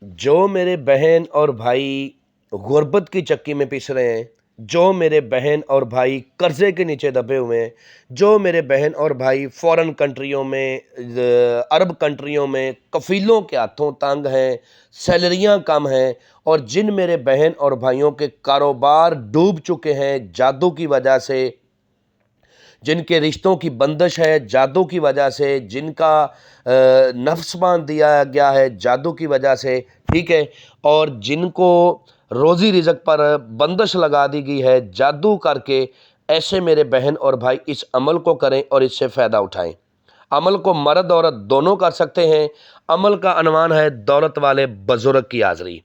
جو میرے بہن اور بھائی غربت کی چکی میں پس رہے ہیں، جو میرے بہن اور بھائی قرضے کے نیچے دبے ہوئے ہیں، جو میرے بہن اور بھائی فورن کنٹریوں میں، عرب کنٹریوں میں کفیلوں کے ہاتھوں تنگ ہیں، سیلریاں کم ہیں، اور جن میرے بہن اور بھائیوں کے کاروبار ڈوب چکے ہیں جادو کی وجہ سے، جن کے رشتوں کی بندش ہے جادو کی وجہ سے، جن کا نفس باندھ دیا گیا ہے جادو کی وجہ سے، ٹھیک ہے، اور جن کو روزی رزق پر بندش لگا دی گئی ہے جادو کر کے، ایسے میرے بہن اور بھائی اس عمل کو کریں اور اس سے فائدہ اٹھائیں۔ عمل کو مرد عورت دونوں کر سکتے ہیں۔ عمل کا عنوان ہے دولت والے بزرگ کی حاضری۔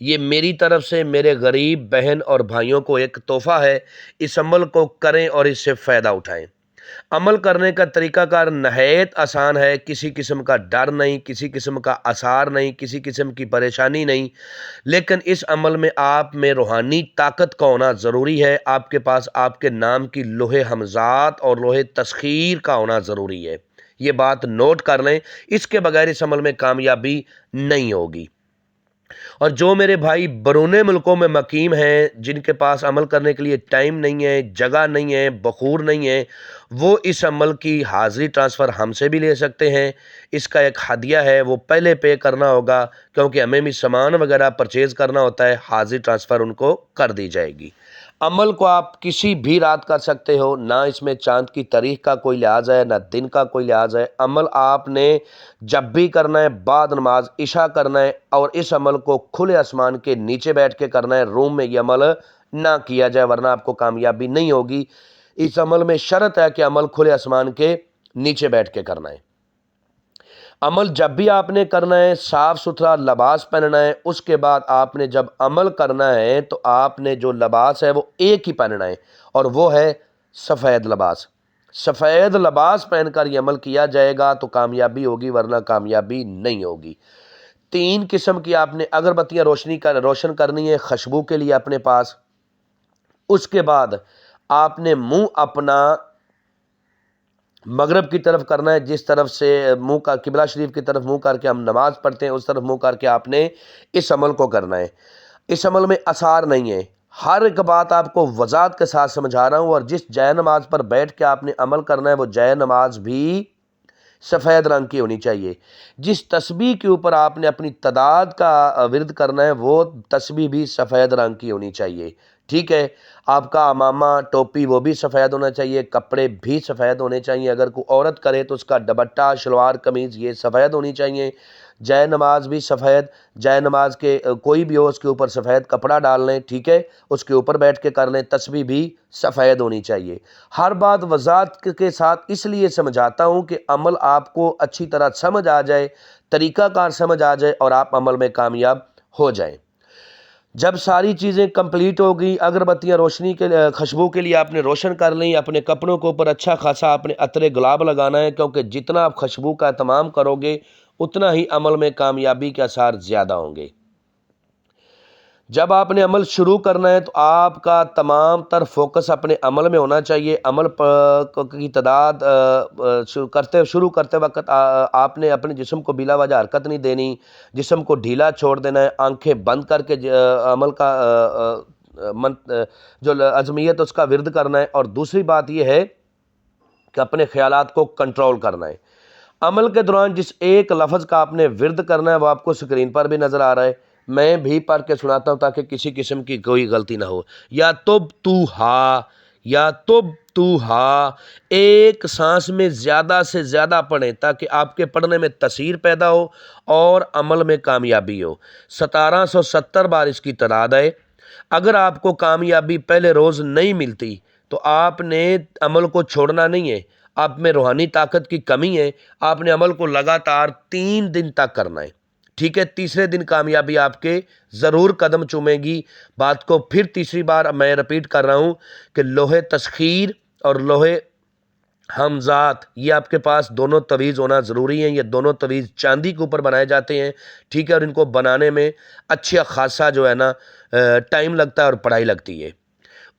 یہ میری طرف سے میرے غریب بہن اور بھائیوں کو ایک تحفہ ہے۔ اس عمل کو کریں اور اس سے فائدہ اٹھائیں۔ عمل کرنے کا طریقہ کار نہایت آسان ہے، کسی قسم کا ڈر نہیں، کسی قسم کا آثار نہیں، کسی قسم کی پریشانی نہیں، لیکن اس عمل میں آپ میں روحانی طاقت کا ہونا ضروری ہے۔ آپ کے پاس آپ کے نام کی لوح حمزات اور لوح تسخیر کا ہونا ضروری ہے۔ یہ بات نوٹ کر لیں، اس کے بغیر اس عمل میں کامیابی نہیں ہوگی۔ اور جو میرے بھائی بیرون ملکوں میں مقیم ہیں، جن کے پاس عمل کرنے کے لیے ٹائم نہیں ہے، جگہ نہیں ہے، بخور نہیں ہے، وہ اس عمل کی حاضری ٹرانسفر ہم سے بھی لے سکتے ہیں۔ اس کا ایک ہدیہ ہے، وہ پہلے پے کرنا ہوگا، کیونکہ ہمیں بھی سامان وغیرہ پرچیز کرنا ہوتا ہے۔ حاضری ٹرانسفر ان کو کر دی جائے گی۔ عمل کو آپ کسی بھی رات کر سکتے ہو، نہ اس میں چاند کی تاریخ کا کوئی لحاظ ہے، نہ دن کا کوئی لحاظ ہے۔ عمل آپ نے جب بھی کرنا ہے، بعد نماز عشاء کرنا ہے، اور اس عمل کو کھلے آسمان کے نیچے بیٹھ کے کرنا ہے۔ روم میں یہ عمل نہ کیا جائے، ورنہ آپ کو کامیابی نہیں ہوگی۔ اس عمل میں شرط ہے کہ عمل کھلے آسمان کے نیچے بیٹھ کے کرنا ہے۔ عمل جب بھی آپ نے کرنا ہے، صاف ستھرا لباس پہننا ہے۔ اس کے بعد آپ نے جب عمل کرنا ہے تو آپ نے جو لباس ہے وہ ایک ہی پہننا ہے، اور وہ ہے سفید لباس۔ سفید لباس پہن کر یہ عمل کیا جائے گا تو کامیابی ہوگی، ورنہ کامیابی نہیں ہوگی۔ 3 قسم کی آپ نے اگربتیاں روشن کرنی ہے خوشبو کے لیے اپنے پاس۔ اس کے بعد آپ نے منہ اپنا مغرب کی طرف کرنا ہے، جس طرف سے منہ کا قبلہ شریف کی طرف منہ کر کے ہم نماز پڑھتے ہیں، اس طرف منہ کر کے آپ نے اس عمل کو کرنا ہے۔ اس عمل میں آثار نہیں ہے، ہر ایک بات آپ کو وضاحت کے ساتھ سمجھا رہا ہوں۔ اور جس جائے نماز پر بیٹھ کے آپ نے عمل کرنا ہے، وہ جائے نماز بھی سفید رنگ کی ہونی چاہیے۔ جس تسبیح کے اوپر آپ نے اپنی تعداد کا ورد کرنا ہے، وہ تسبیح بھی سفید رنگ کی ہونی چاہیے، ٹھیک ہے۔ آپ کا امامہ ٹوپی وہ بھی سفید ہونا چاہیے، کپڑے بھی سفید ہونے چاہیے۔ اگر کوئی عورت کرے تو اس کا دوپٹہ شلوار قمیض یہ سفید ہونی چاہیے۔ جائے نماز بھی سفید، جائے نماز کے کوئی بھی ہو اس کے اوپر سفید کپڑا ڈال لیں، ٹھیک ہے، اس کے اوپر بیٹھ کے کر لیں۔ تسبیح بھی سفید ہونی چاہیے۔ ہر بات وضاحت کے ساتھ اس لیے سمجھاتا ہوں کہ عمل آپ کو اچھی طرح سمجھ آ جائے، طریقہ کار سمجھ آ جائے، اور آپ عمل میں کامیاب ہو جائیں۔ جب ساری چیزیں کمپلیٹ ہو گئی، اگربتیاں روشنی کے خوشبو کے لیے آپ نے روشن کر لیں، اپنے کپڑوں کے اوپر اچھا خاصا آپ نے عطر گلاب لگانا ہے، کیونکہ جتنا آپ خوشبو کا اہتمام کرو گے اتنا ہی عمل میں کامیابی کے آثار زیادہ ہوں گے۔ جب آپ نے عمل شروع کرنا ہے تو آپ کا تمام تر فوکس اپنے عمل میں ہونا چاہیے۔ عمل کی تعداد شروع کرتے وقت آپ نے اپنے جسم کو بلا وجہ حرکت نہیں دینی، جسم کو ڈھیلا چھوڑ دینا ہے، آنکھیں بند کر کے عمل کا جو عزمیت اس کا ورد کرنا ہے۔ اور دوسری بات یہ ہے کہ اپنے خیالات کو کنٹرول کرنا ہے۔ عمل کے دوران جس ایک لفظ کا آپ نے ورد کرنا ہے وہ آپ کو سکرین پر بھی نظر آ رہا ہے، میں بھی پڑھ کے سناتا ہوں تاکہ کسی قسم کی کوئی غلطی نہ ہو۔ یا تب تو ہا، یا تب تو ہا، ایک سانس میں زیادہ سے زیادہ پڑھیں تاکہ آپ کے پڑھنے میں تاثیر پیدا ہو اور عمل میں کامیابی ہو۔ 1770 بار اس کی تعداد ہے۔ اگر آپ کو کامیابی پہلے روز نہیں ملتی تو آپ نے عمل کو چھوڑنا نہیں ہے۔ آپ میں روحانی طاقت کی کمی ہے، آپ نے عمل کو لگاتار 3 دن تک کرنا ہے، ٹھیک ہے۔ تیسرے دن کامیابی آپ کے ضرور قدم چومے گی۔ بات کو پھر تیسری بار میں رپیٹ کر رہا ہوں کہ لوح تسخیر اور لوح حمزات یہ آپ کے پاس دونوں تویز ہونا ضروری ہیں۔ یہ دونوں تویز چاندی کے اوپر بنائے جاتے ہیں، ٹھیک ہے، اور ان کو بنانے میں اچھا خاصا جو ہے نا ٹائم لگتا ہے اور پڑھائی لگتی ہے۔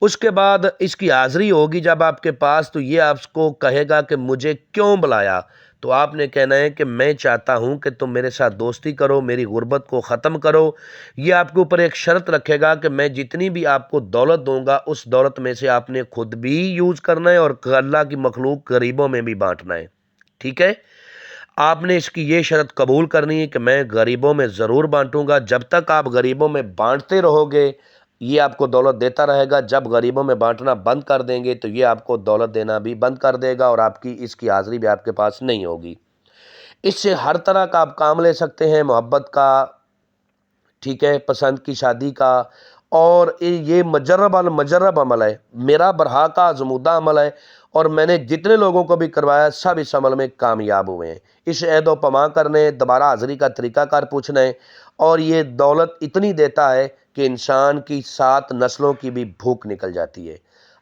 اس کے بعد اس کی حاضری ہوگی جب آپ کے پاس، تو یہ آپ کو کہے گا کہ مجھے کیوں بلایا، تو آپ نے کہنا ہے کہ میں چاہتا ہوں کہ تم میرے ساتھ دوستی کرو، میری غربت کو ختم کرو۔ یہ آپ کے اوپر ایک شرط رکھے گا کہ میں جتنی بھی آپ کو دولت دوں گا اس دولت میں سے آپ نے خود بھی یوز کرنا ہے اور اللہ کی مخلوق غریبوں میں بھی بانٹنا ہے، ٹھیک ہے؟ آپ نے اس کی یہ شرط قبول کرنی ہے کہ میں غریبوں میں ضرور بانٹوں گا۔ جب تک آپ غریبوں میں بانٹتے رہو گے یہ آپ کو دولت دیتا رہے گا، جب غریبوں میں بانٹنا بند کر دیں گے تو یہ آپ کو دولت دینا بھی بند کر دے گا اور آپ کی اس کی حاضری بھی آپ کے پاس نہیں ہوگی۔ اس سے ہر طرح کا آپ کام لے سکتے ہیں، محبت کا، ٹھیک ہے، پسند کی شادی کا، اور یہ مجرب عمل ہے، میرا برہا کا آزمودہ عمل ہے، اور میں نے جتنے لوگوں کو بھی کروایا سب اس عمل میں کامیاب ہوئے ہیں۔ اس عہد و پیمان کرنے، دوبارہ حاضری کا طریقہ کار پوچھنا ہے، اور یہ دولت اتنی دیتا ہے کہ انسان کی 7 نسلوں کی بھی بھوک نکل جاتی ہے۔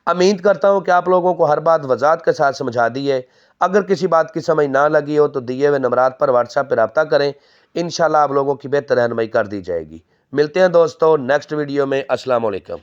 امید کرتا ہوں کہ آپ لوگوں کو ہر بات وضاحت کے ساتھ سمجھا دی ہے۔ اگر کسی بات کی سمجھ نہ لگی ہو تو دیے ہوئے نمبرات پر واٹس ایپ پہ رابطہ کریں، انشاءاللہ آپ لوگوں کی بہتر رہنمائی کر دی جائے گی۔ ملتے ہیں دوستو نیکسٹ ویڈیو میں۔ السلام علیکم۔